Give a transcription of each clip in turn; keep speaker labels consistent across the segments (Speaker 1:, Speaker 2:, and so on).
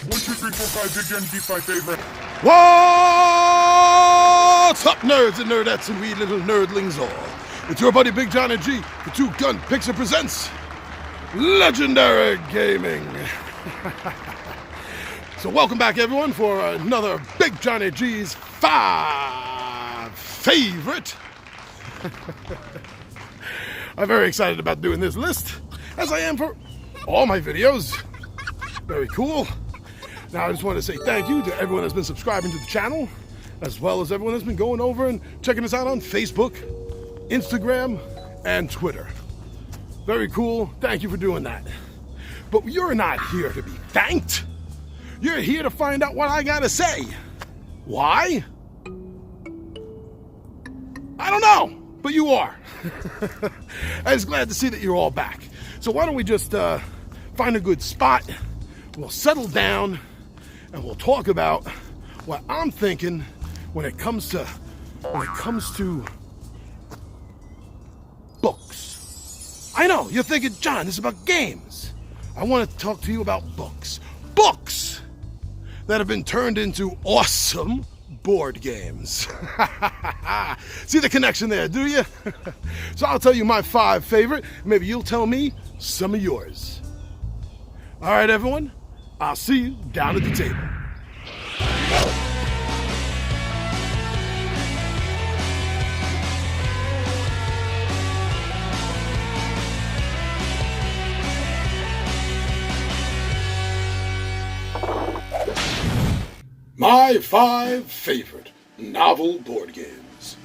Speaker 1: 1, 2, 3, 4, 5, big gun, deep my favorite.
Speaker 2: What's up, nerds and nerdettes and wee little nerdlings all? It's your buddy Big Johnny G for Two Gun Pixie presents Legendary Gaming. So welcome back, everyone, for another Big Johnny G's 5 favorite. I'm very excited about doing this list, as I am for all my videos. Very cool. Now, I just want to say thank you to everyone that's been subscribing to the channel, as well as everyone that's been going over and checking us out on Facebook, Instagram, and Twitter. Very cool. Thank you for doing that. But you're not here to be thanked. You're here to find out what I gotta say. Why? I don't know, but you are. I was glad to see that you're all back. So why don't we just find a good spot, we'll settle down, and we'll talk about what I'm thinking when it comes to books. I know, you're thinking, John, this is about games. I want to talk to you about books. Books that have been turned into awesome board games. See the connection there, do you? So I'll tell you my 5 favorite. Maybe you'll tell me some of yours. All right, everyone. I'll see you down at the table. My 5 favorite novel board games.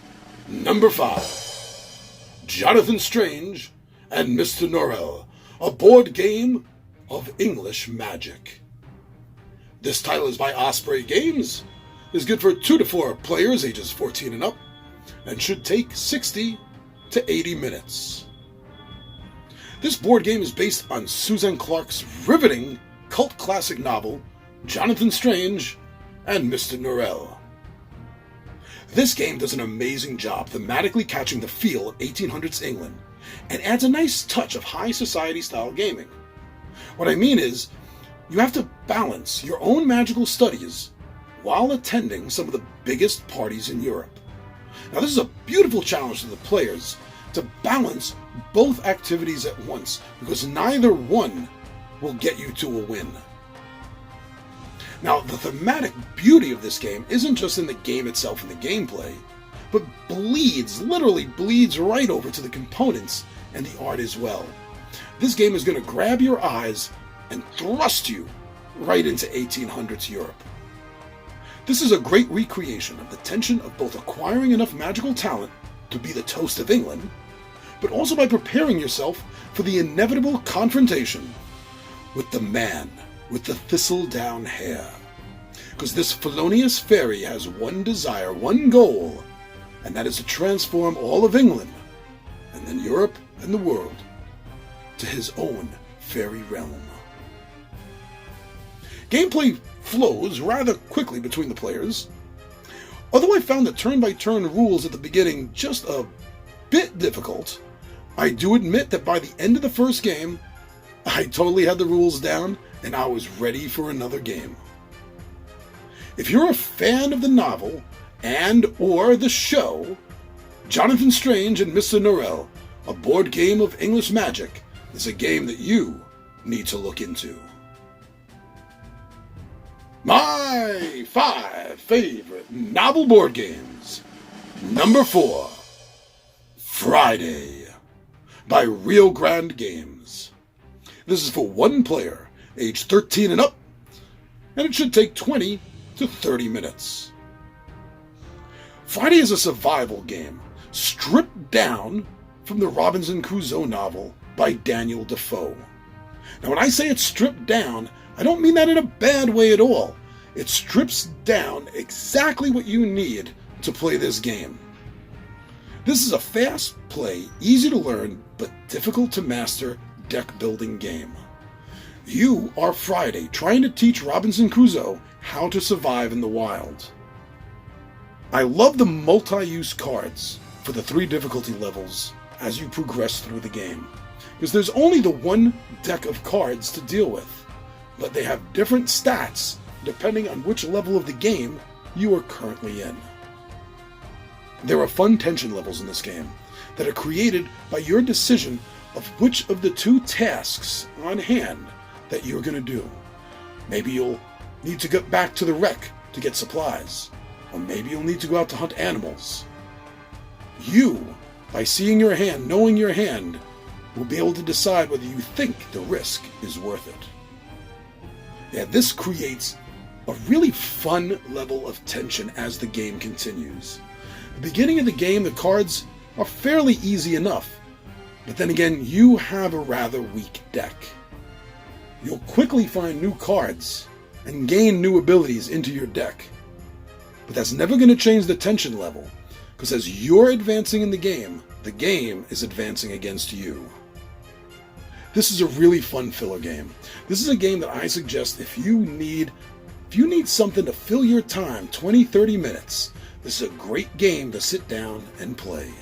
Speaker 2: Number 5, Jonathan Strange and Mr. Norrell, a board game of English magic. This title is by Osprey Games, is good for 2 to 4 players ages 14 and up, and should take 60 to 80 minutes. This board game is based on Susan Clarke's riveting cult classic novel, Jonathan Strange and Mr. Norrell. This game does an amazing job thematically catching the feel of 1800s England and adds a nice touch of high society style gaming. What I mean is, you have to balance your own magical studies while attending some of the biggest parties in Europe. Now, this is a beautiful challenge to the players to balance both activities at once, because neither one will get you to a win. Now, the thematic beauty of this game isn't just in the game itself and the gameplay, but literally bleeds right over to the components and the art as well. This game is going to grab your eyes and thrust you right into 1800s Europe. This is a great recreation of the tension of both acquiring enough magical talent to be the toast of England, but also by preparing yourself for the inevitable confrontation with the man with the thistledown hair. Because this felonious fairy has one desire, one goal, and that is to transform all of England, and then Europe and the world, to his own fairy realm. Gameplay flows rather quickly between the players. Although I found the turn-by-turn rules at the beginning just a bit difficult, I do admit that by the end of the first game, I totally had the rules down and I was ready for another game. If you're a fan of the novel and or the show, Jonathan Strange and Mr. Norrell, a board game of English magic, is a game that you need to look into. My 5 favorite novel board games. Number 4, Friday, by Rio Grande Games. This is for 1 player, age 13 and up, and it should take 20 to 30 minutes. Friday is a survival game, stripped down from the Robinson Crusoe novel by Daniel Defoe. Now, when I say it's stripped down, I don't mean that in a bad way at all. It strips down exactly what you need to play this game. This is a fast play, easy to learn, but difficult to master deck building game. You are Friday, trying to teach Robinson Crusoe how to survive in the wild. I love the multi-use cards for the 3 difficulty levels as you progress through the game, because there's only the 1 deck of cards to deal with. but they have different stats depending on which level of the game you are currently in. There are fun tension levels in this game that are created by your decision of which of the two tasks on hand that you're going to do. Maybe you'll need to get back to the wreck to get supplies, or maybe you'll need to go out to hunt animals. You, by seeing your hand, knowing your hand, will be able to decide whether you think the risk is worth it. Yeah, this creates a really fun level of tension as the game continues. The beginning of the game, the cards are fairly easy enough, but then again, you have a rather weak deck. You'll quickly find new cards and gain new abilities into your deck, but that's never going to change the tension level, because as you're advancing in the game is advancing against you. This is a really fun filler game. This is a game that I suggest if you need something to fill your time, 20-30 minutes, this is a great game to sit down and play.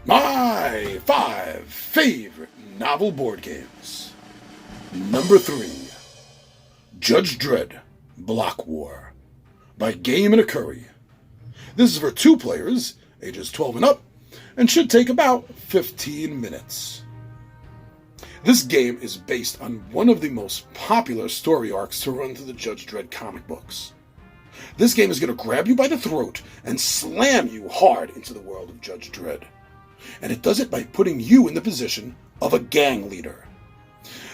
Speaker 2: My 5 favorite novel board games. Number 3, Judge Dredd Block War by Game and a Curry. This is for 2 players, ages 12 and up, and should take about 15 minutes. This game is based on one of the most popular story arcs to run through the Judge Dredd comic books. This game is going to grab you by the throat and slam you hard into the world of Judge Dredd. And it does it by putting you in the position of a gang leader.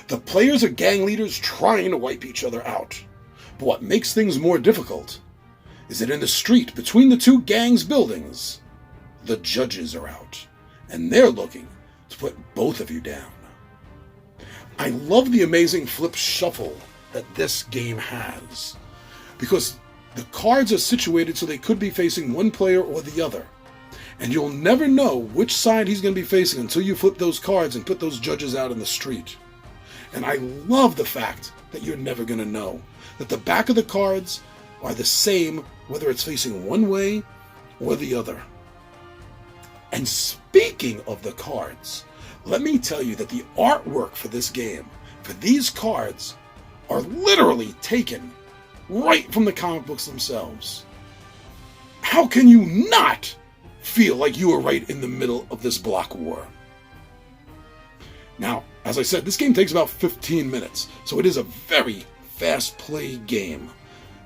Speaker 2: The players are gang leaders trying to wipe each other out. But what makes things more difficult is that in the street between the 2 gangs' buildings, the judges are out, and they're looking to put both of you down. I love the amazing flip shuffle that this game has, because the cards are situated so they could be facing one player or the other, and you'll never know which side he's going to be facing until you flip those cards and put those judges out in the street. And I love the fact that you're never going to know, that the back of the cards are the same whether it's facing one way or the other. And speaking of the cards, let me tell you that the artwork for this game, for these cards, are literally taken right from the comic books themselves. How can you not feel like you are right in the middle of this block war? Now, as I said, this game takes about 15 minutes, so it is a very fast-play game.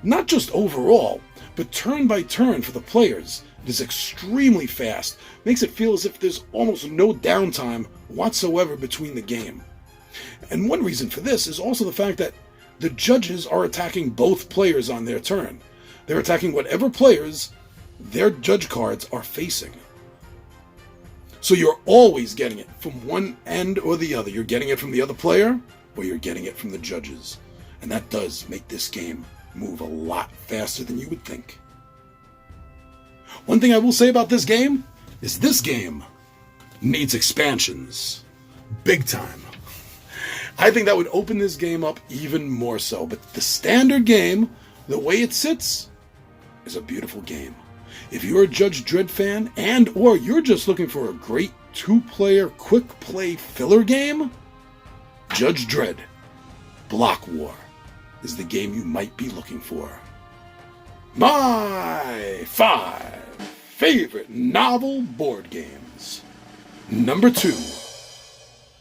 Speaker 2: Not just overall, but turn by turn for the players. It is extremely fast, makes it feel as if there's almost no downtime whatsoever between the game. And one reason for this is also the fact that the judges are attacking both players on their turn. They're attacking whatever players their judge cards are facing. So you're always getting it from one end or the other. You're getting it from the other player, or you're getting it from the judges. And that does make this game move a lot faster than you would think. One thing I will say about this game is this game needs expansions. Big time. I think that would open this game up even more so. But the standard game, the way it sits, is a beautiful game. If you're a Judge Dredd fan and or you're just looking for a great 2-player quick play filler game, Judge Dredd Block War is the game you might be looking for. My 5 favorite novel board games. Number 2,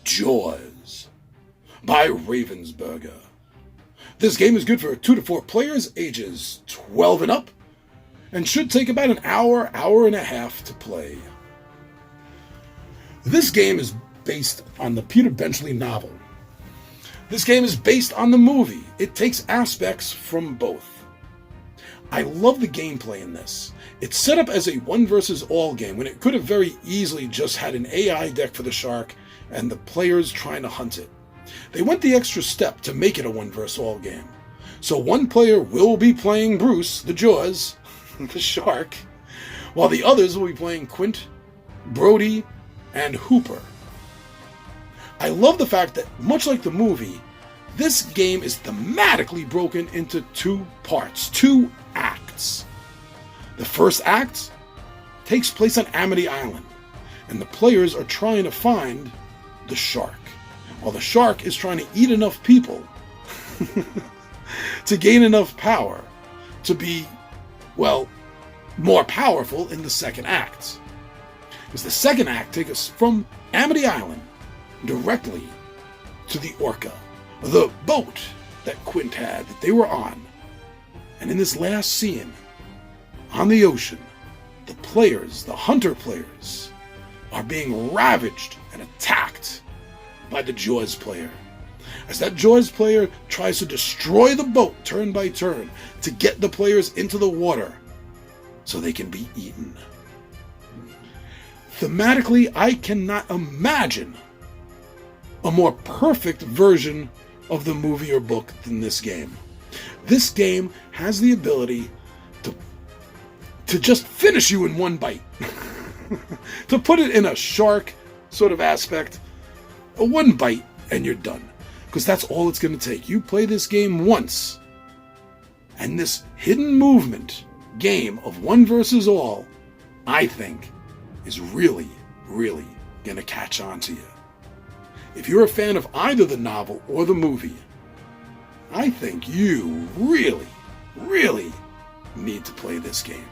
Speaker 2: Jaws by Ravensburger. This game is good for 2 to 4 players, ages 12 and up, and should take about an hour, hour and a half to play. This game is based on the Peter Benchley novel. This game is based on the movie. It takes aspects from both. I love the gameplay in this. It's set up as a 1 versus all game when it could have very easily just had an AI deck for the shark and the players trying to hunt it. They went the extra step to make it a 1 versus all game. So one player will be playing Bruce, the Jaws, the shark, while the others will be playing Quint, Brody, and Hooper. I love the fact that, much like the movie, this game is thematically broken into 2 parts, 2 acts. The first act takes place on Amity Island, and the players are trying to find the shark, while the shark is trying to eat enough people to gain enough power to be, well, more powerful in the second act. Because the second act takes us from Amity Island directly to the Orca, the boat that Quint had that they were on. And in this last scene, on the ocean, the players, the hunter players, are being ravaged and attacked by the Jaws player. As that Jaws player tries to destroy the boat turn by turn to get the players into the water so they can be eaten. Thematically, I cannot imagine a more perfect version of the movie or book than this game. This game has the ability to just finish you in one bite. To put it in a shark sort of aspect, a one bite and you're done. Because that's all it's going to take. You play this game once, and this hidden movement game of one versus all, I think, is really, really going to catch on to you. If you're a fan of either the novel or the movie, I think you really, really need to play this game.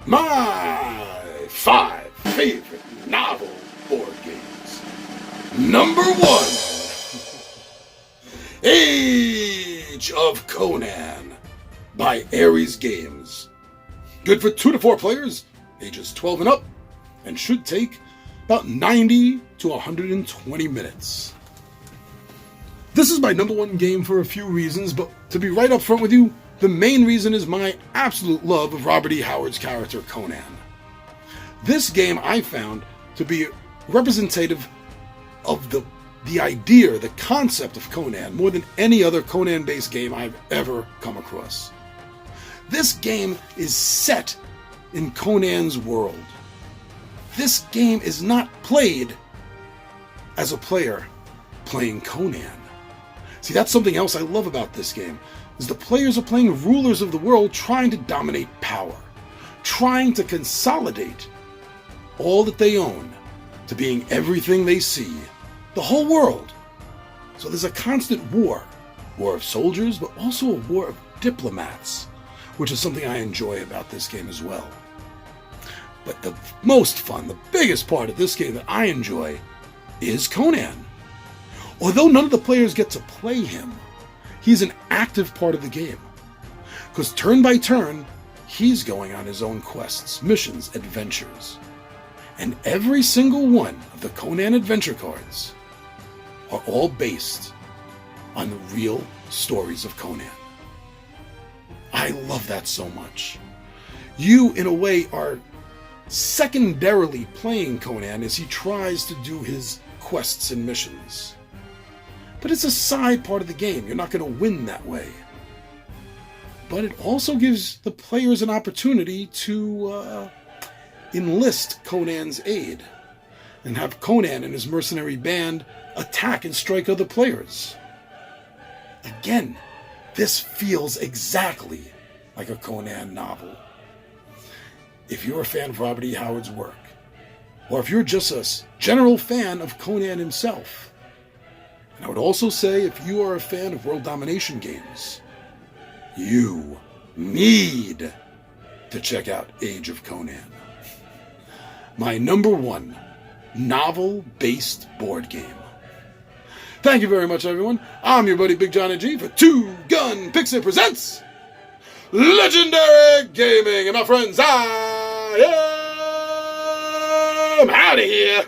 Speaker 2: My 5 favorite novel board games. Number 1. Age of Conan by Ares Games. Good for 2 to 4 players, ages 12 and up, and should take about 90 to 120 minutes. This is my number 1 game for a few reasons, but to be right up front with you, the main reason is my absolute love of Robert E. Howard's character Conan. This game I found to be representative of the idea, the concept of Conan, more than any other Conan-based game I've ever come across. This game is set in Conan's world. This game is not played as a player playing Conan. See, that's something else I love about this game, is the players are playing rulers of the world trying to dominate power, trying to consolidate all that they own to being everything they see, the whole world. So there's a constant war of soldiers, but also a war of diplomats, which is something I enjoy about this game as well. But the most fun, the biggest part of this game that I enjoy is Conan. Although none of the players get to play him, he's an active part of the game. Because turn by turn, he's going on his own quests, missions, adventures. And every single one of the Conan adventure cards are all based on the real stories of Conan. I love that so much. You, in a way, are secondarily playing Conan as he tries to do his quests and missions. But it's a side part of the game. You're not going to win that way. But it also gives the players an opportunity to enlist Conan's aid and have Conan and his mercenary band attack and strike other players. Again, this feels exactly like a Conan novel. If you're a fan of Robert E. Howard's work, or if you're just a general fan of Conan himself, and I would also say if you are a fan of world domination games, you need to check out Age of Conan. My number 1 novel-based board game. Thank you very much, everyone. I'm your buddy Big Johnny G for Two Gun Pixie presents Legendary Gaming. And my friends, I am out of here.